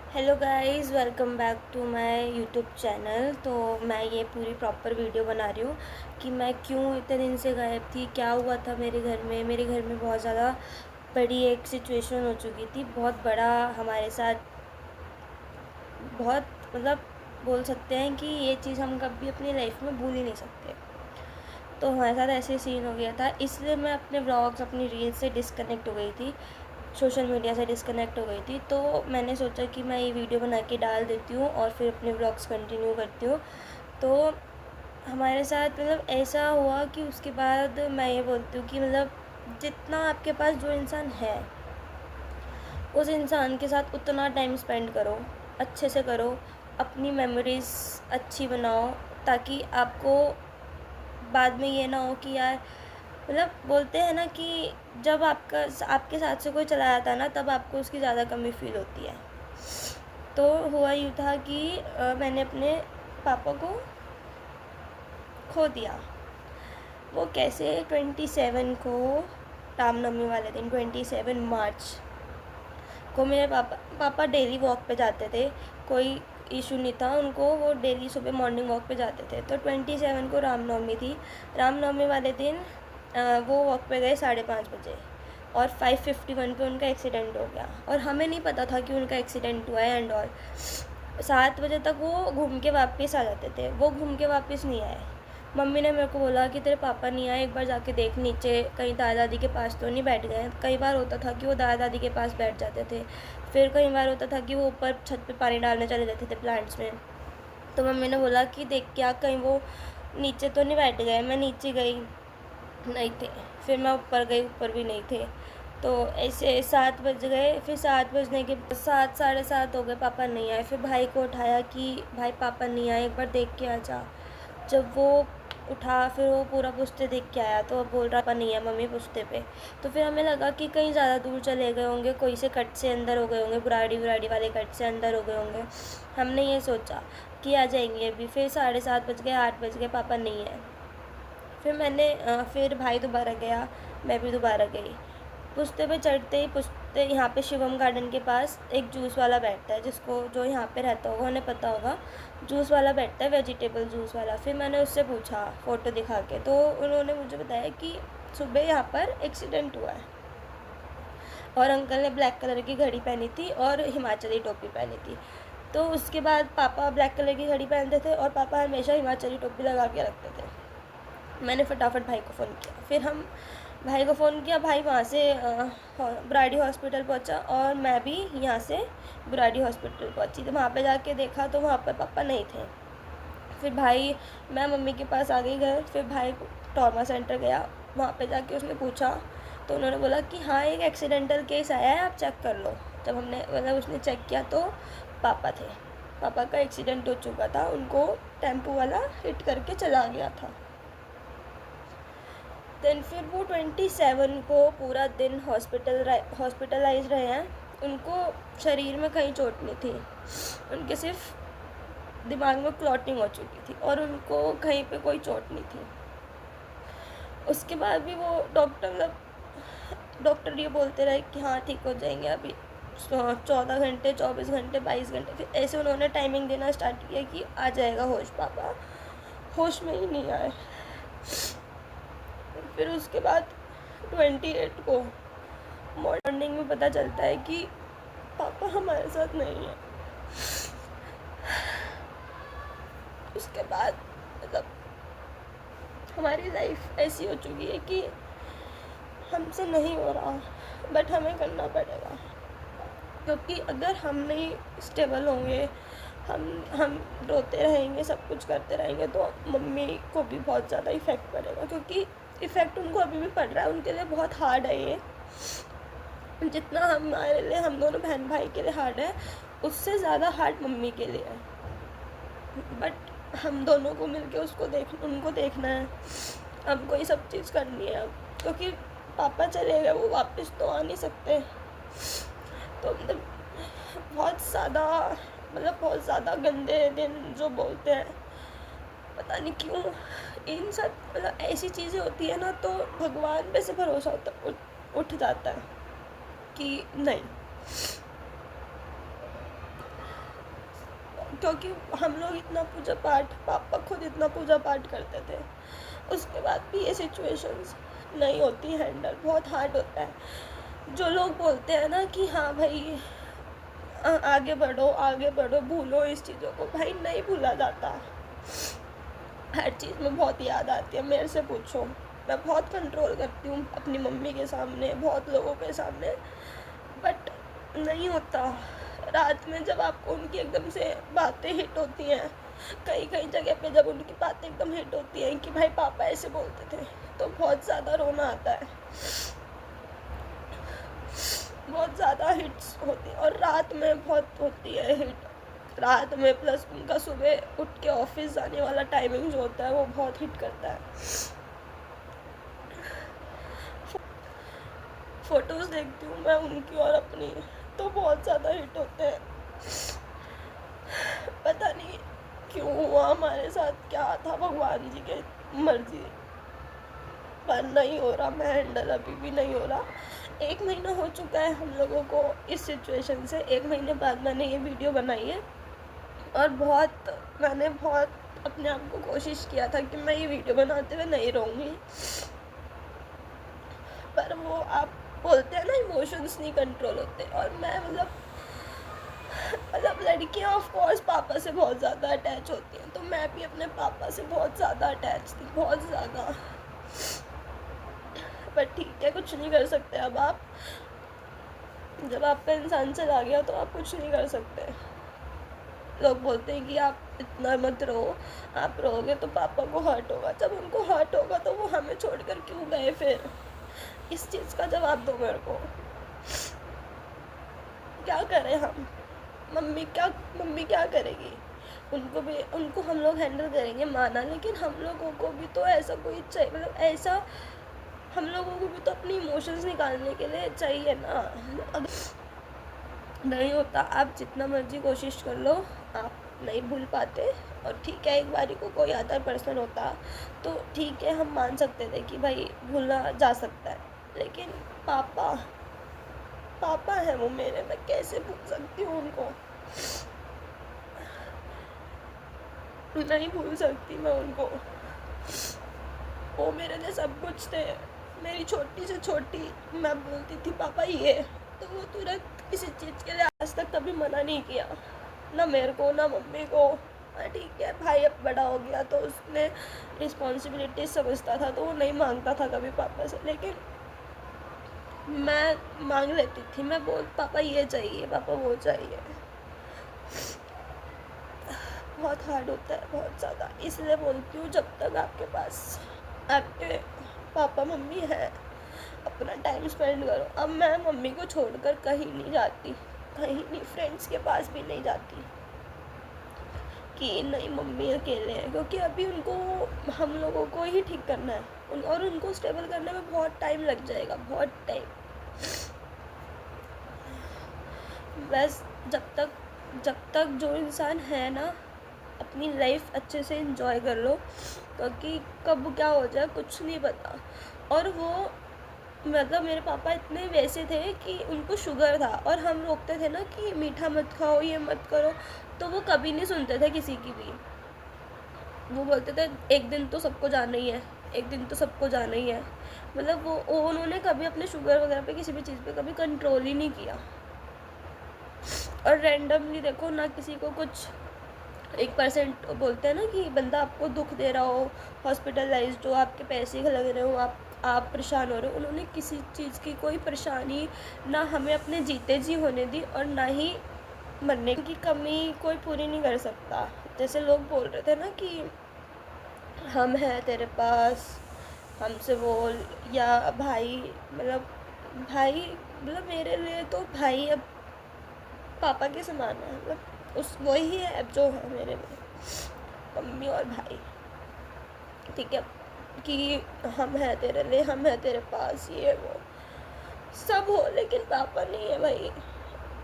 Hello guys, welcome back to my YouTube channel. तो मैं ये पूरी प्रॉपर वीडियो बना रही हूँ कि मैं क्यों इतने दिन से गायब थी, क्या हुआ था मेरे घर में बहुत ज़्यादा बड़ी एक सिचुएशन हो चुकी थी। बहुत बड़ा हमारे साथ, बहुत मतलब बोल सकते हैं कि ये चीज़ हम कभी अपनी लाइफ में भूल ही नहीं सकते। तो हमारे साथ ऐसे सीन हो गया था, इसलिए मैं अपने व्लॉग्स, अपनी रील्स से डिस्कनेक्ट हो गई थी, सोशल मीडिया से डिस्कनेक्ट हो गई थी। तो मैंने सोचा कि मैं ये वीडियो बना के डाल देती हूँ और फिर अपने व्लॉग्स कंटिन्यू करती हूँ। तो हमारे साथ मतलब ऐसा हुआ कि उसके बाद मैं ये बोलती हूँ कि मतलब जितना आपके पास जो इंसान है, उस इंसान के साथ उतना टाइम स्पेंड करो, अच्छे से करो, अपनी मेमोरीज़ अच्छी बनाओ, ताकि आपको बाद में ये ना हो कि यार, मतलब बोलते हैं ना कि जब आपके साथ से कोई चला जाता है ना, तब आपको उसकी ज़्यादा कमी फील होती है। तो हुआ यूँ था कि मैंने अपने पापा को खो दिया। वो कैसे, 27 को, रामनवमी वाले दिन 27 मार्च को मेरे पापा डेली वॉक पे जाते थे। कोई इशू नहीं था उनको, वो डेली सुबह मॉर्निंग वॉक पे जाते थे। तो 27 को रामनवमी थी। रामनवमी वाले दिन वो वॉक पे गए 5:30 बजे और 5:51 पे उनका एक्सीडेंट हो गया। और हमें नहीं पता था कि उनका एक्सीडेंट हुआ है एंड ऑल। 7 बजे तक वो घूम के वापस आ जाते थे, वो घूम के वापस नहीं आए। मम्मी ने मेरे को बोला कि तेरे पापा नहीं आए, एक बार जाके देख नीचे कहीं दादा दादी के पास तो नहीं बैठ गए। कई बार होता था कि वो दादा दादी के पास बैठ जाते थे, फिर कई बार होता था कि वो ऊपर छत पे पानी डालने चले जाते थे प्लांट्स में। तो मम्मी ने बोला कि देख क्या कहीं वो नीचे तो नहीं बैठ गए। मैं नीचे गई, नहीं थे। फिर मैं ऊपर गई, ऊपर भी नहीं थे। तो ऐसे 7 बज गए। फिर 7 बजने के 7, 7:30 हो गए, पापा नहीं आए। फिर भाई को उठाया कि भाई पापा नहीं आए, एक बार देख के आ जा। जब वो उठा, फिर वो पूरा पुश्ते देख के आया, तो अब बोल रहा पापा नहीं है मम्मी पुश्ते पे। तो फिर हमें लगा कि कहीं ज़्यादा दूर चले गए होंगे, कोई से कट से अंदर हो गए होंगे, बुराड़ी बुराड़ी वाले कट से अंदर हो गए होंगे। हमने ये सोचा कि आ जाएंगे अभी। फिर 7:30 बज गए, 8 बज गए, पापा नहीं है। फिर भाई दोबारा गया, मैं भी दोबारा गई। पुश्ते पे चढ़ते ही, पुश्ते यहाँ पे शिवम गार्डन के पास एक जूस वाला बैठता है, जिसको जो यहाँ पे रहता होगा उन्हें पता होगा। जूस वाला बैठता है, वेजिटेबल जूस वाला। फिर मैंने उससे पूछा फ़ोटो दिखा के, तो उन्होंने मुझे बताया कि सुबह यहाँ पर एक्सीडेंट हुआ है। और अंकल ने ब्लैक कलर की घड़ी पहनी थी और हिमाचली टोपी पहनी थी। तो उसके बाद पापा ब्लैक कलर की घड़ी पहनते थे और पापा हमेशा हिमाचली टोपी लगा के रखते थे। मैंने फटाफट भाई को फ़ोन किया। फिर हम भाई को फ़ोन किया, भाई वहाँ से बुराड़ी हॉस्पिटल पहुँचा और मैं भी यहाँ से बुराड़ी हॉस्पिटल पहुँची। तो वहाँ पे जाके देखा तो वहाँ पर पापा नहीं थे। फिर मैं मम्मी के पास आ गई घर। फिर भाई ट्रॉमा सेंटर गया, वहाँ पे जाके उसने पूछा तो उन्होंने बोला कि हाँ एक एक्सीडेंटल केस आया है, आप चेक कर लो। जब हमने मतलब उसने चेक किया तो पापा थे, पापा का एक्सीडेंट हो चुका था, उनको टेम्पो वाला हिट करके चला गया था। देन फिर वो 27 को पूरा दिन हॉस्पिटलाइज रहे हैं। उनको शरीर में कहीं चोट नहीं थी, उनके सिर्फ दिमाग में क्लॉटिंग हो चुकी थी और उनको कहीं पे कोई चोट नहीं थी। उसके बाद भी वो डॉक्टर ये बोलते रहे कि हाँ ठीक हो जाएंगे अभी 14 घंटे, 24 घंटे, 22 घंटे। फिर ऐसे उन्होंने टाइमिंग देना स्टार्ट किया कि आ जाएगा होश। पापा होश में ही नहीं आए। फिर उसके बाद 28 को मॉर्निंग में पता चलता है कि पापा हमारे साथ नहीं है। उसके बाद मतलब हमारी लाइफ ऐसी हो चुकी है कि हमसे नहीं हो रहा, बट हमें करना पड़ेगा। क्योंकि अगर हम नहीं स्टेबल होंगे, हम रोते रहेंगे, सब कुछ करते रहेंगे, तो मम्मी को भी बहुत ज़्यादा इफ़ेक्ट पड़ेगा। क्योंकि इफ़ेक्ट उनको अभी भी पड़ रहा है, उनके लिए बहुत हार्ड है ये। जितना हमारे लिए, हम दोनों बहन भाई के लिए हार्ड है, उससे ज़्यादा हार्ड मम्मी के लिए है। बट हम दोनों को मिलके उनको देखना है, हमको ये सब चीज़ करनी है। क्योंकि पापा चले गए, वो वापस तो आ नहीं सकते। तो मतलब बहुत ज़्यादा गंदे दिन जो बोलते हैं, पता नहीं क्यों इन सब मतलब ऐसी चीज़ें होती है ना, तो भगवान पे से भरोसा उठ जाता है कि नहीं, क्योंकि हम लोग इतना पूजा पाठ, पापा खुद इतना पूजा पाठ करते थे, उसके बाद भी ये सिचुएशंस नहीं होती हैंडल। बहुत हार्ड होता है। जो लोग बोलते हैं ना कि हाँ भाई आगे बढ़ो, भूलो इस चीज़ों को, भाई नहीं भूला जाता। हर चीज़ में बहुत याद आती है। मेरे से पूछो, मैं बहुत कंट्रोल करती हूँ अपनी मम्मी के सामने, बहुत लोगों के सामने, बट नहीं होता। रात में जब आपको उनकी एकदम से बातें हिट होती हैं, कई जगह पे जब उनकी बातें एकदम हिट होती हैं कि भाई पापा ऐसे बोलते थे, तो बहुत ज़्यादा रोना आता है, बहुत ज़्यादा हिट्स होती है। और रात में बहुत होती है हिट, रात में प्लस उनका सुबह उठ के ऑफिस जाने वाला टाइमिंग जो होता है वो बहुत हिट करता है। फ़ोटोज़ देखती हूँ मैं उनकी और अपनी, तो बहुत ज़्यादा हिट होते हैं। पता नहीं क्यों हुआ हमारे साथ, क्या था भगवान जी की मर्जी, पर नहीं हो रहा। मैं हैंडल अभी भी नहीं हो रहा। 1 महीना हो चुका है हम लोगों को इस सिचुएशन से। 1 महीने बाद मैंने ये वीडियो बनाई है और मैंने बहुत अपने आप को कोशिश किया था कि मैं ये वीडियो बनाते हुए नहीं रहूँगी, पर वो आप बोलते हैं ना इमोशंस नहीं कंट्रोल होते। और मैं मतलब लड़कियाँ ऑफ कोर्स पापा से बहुत ज़्यादा अटैच होती हैं, तो मैं भी अपने पापा से बहुत ज़्यादा अटैच थी, बहुत ज़्यादा। पर ठीक है, कुछ नहीं कर सकते। अब आप जब आपका इंसान चला गया तो आप कुछ नहीं कर सकते। लोग बोलते हैं कि आप इतना मत रो, आप रोगे तो पापा को हर्ट होगा। जब उनको हर्ट होगा तो वो हमें छोड़कर क्यों गए फिर? इस चीज़ का जवाब दो मेरे को। क्या करें हम? मम्मी क्या करेगी? उनको हम लोग हैंडल करेंगे माना, लेकिन हम लोगों को भी तो ऐसा कोई चाहिए, मतलब ऐसा हम लोगों को भी तो अपनी इमोशंस निकालने के लिए चाहिए ना। नहीं होता, आप जितना मर्जी कोशिश कर लो, आप नहीं भूल पाते। और ठीक है, एक बारी को कोई अदर पर्सन होता तो ठीक है, हम मान सकते थे कि भाई भूलना जा सकता है, लेकिन पापा है वो मेरे, मैं कैसे भूल सकती हूँ उनको? नहीं भूल सकती मैं उनको। वो मेरे लिए सब कुछ थे। मेरी छोटी से छोटी मैं बोलती थी पापा ये, तो वो तुरंत किसी चीज़ के लिए आज तक कभी मना नहीं किया, ना मेरे को ना मम्मी को। ठीक है, भाई अब बड़ा हो गया तो उसने रिस्पॉन्सिबिलिटी समझता था, तो वो नहीं मांगता था कभी पापा से, लेकिन मैं मांग लेती थी। मैं पापा ये चाहिए, पापा वो चाहिए। बहुत हार्ड होता है, बहुत ज़्यादा। इसलिए बोलती हूँ, जब तक आपके पास आपके पापा मम्मी है, अपना टाइम स्पेंड करो। अब मैं मम्मी को छोड़कर कहीं नहीं जाती, कहीं नहीं, फ्रेंड्स के पास भी नहीं जाती कि नहीं मम्मी अकेले हैं, क्योंकि अभी उनको हम लोगों को ही ठीक करना है और उनको स्टेबल करने में बहुत टाइम लग जाएगा, बहुत टाइम। बस जब तक जो इंसान है ना, अपनी लाइफ अच्छे से एंजॉय कर लो, क्योंकि कब क्या हो जाए कुछ नहीं पता। और वो मतलब मेरे पापा इतने वैसे थे कि उनको शुगर था, और हम रोकते थे ना कि मीठा मत खाओ, ये मत करो, तो वो कभी नहीं सुनते थे किसी की भी। वो बोलते थे एक दिन तो सबको जाना ही है, एक दिन तो सबको जाना ही है। मतलब वो उन्होंने कभी अपने शुगर वगैरह पे, किसी भी चीज़ पे कभी कंट्रोल ही नहीं किया। और रैंडमली देखो ना, किसी को कुछ 1% बोलते हैं ना कि बंदा आपको दुख दे रहा हो, हॉस्पिटलाइज्ड हो, आपके पैसे लग रहे हो, आप परेशान हो रहे हो, उन्होंने किसी चीज़ की कोई परेशानी ना हमें अपने जीते जी होने दी, और ना ही मरने की कमी कोई पूरी नहीं कर सकता। जैसे लोग बोल रहे थे ना कि हम हैं तेरे पास, हमसे बोल, या भाई, मतलब मेरे लिए तो भाई अब पापा के समान है, मतलब वही है अब जो है मेरे लिए, मम्मी और भाई। ठीक है कि हम हैं तेरे लिए, हम हैं तेरे पास, ये वो सब हो, लेकिन पापा नहीं है भाई।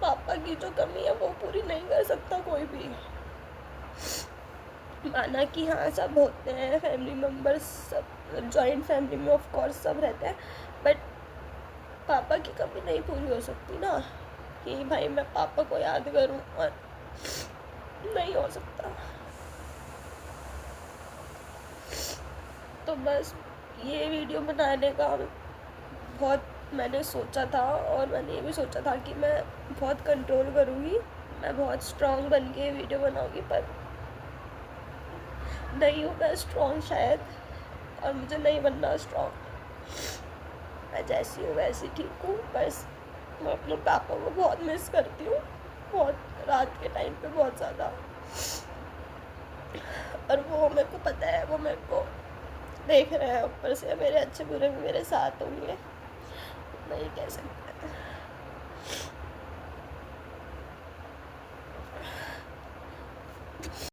पापा की जो कमी है वो पूरी नहीं कर सकता कोई भी। माना कि हाँ सब होते हैं फैमिली मेम्बर्स, सब जॉइंट फैमिली में ऑफ कोर्स सब रहते हैं, बट पापा की कमी नहीं पूरी हो सकती ना, कि भाई मैं पापा को याद करूं और नहीं हो सकता। तो बस ये वीडियो बनाने का बहुत मैंने सोचा था, और मैंने ये भी सोचा था कि मैं बहुत कंट्रोल करूँगी, मैं बहुत स्ट्रॉन्ग बन के वीडियो बनाऊँगी, पर नहीं हूँ मैं स्ट्रॉन्ग शायद, और मुझे नहीं बनना स्ट्रॉन्ग। मैं जैसी हूँ वैसी ठीक हूँ। बस मैं अपने पापा को बहुत मिस करती हूँ, बहुत, रात के टाइम पे बहुत ज़्यादा। और वो मेरे को पता है, वो मेरे को देख रहे हैं ऊपर से, मेरे अच्छे बुरे में मेरे साथ होंगे, नहीं कह सकते।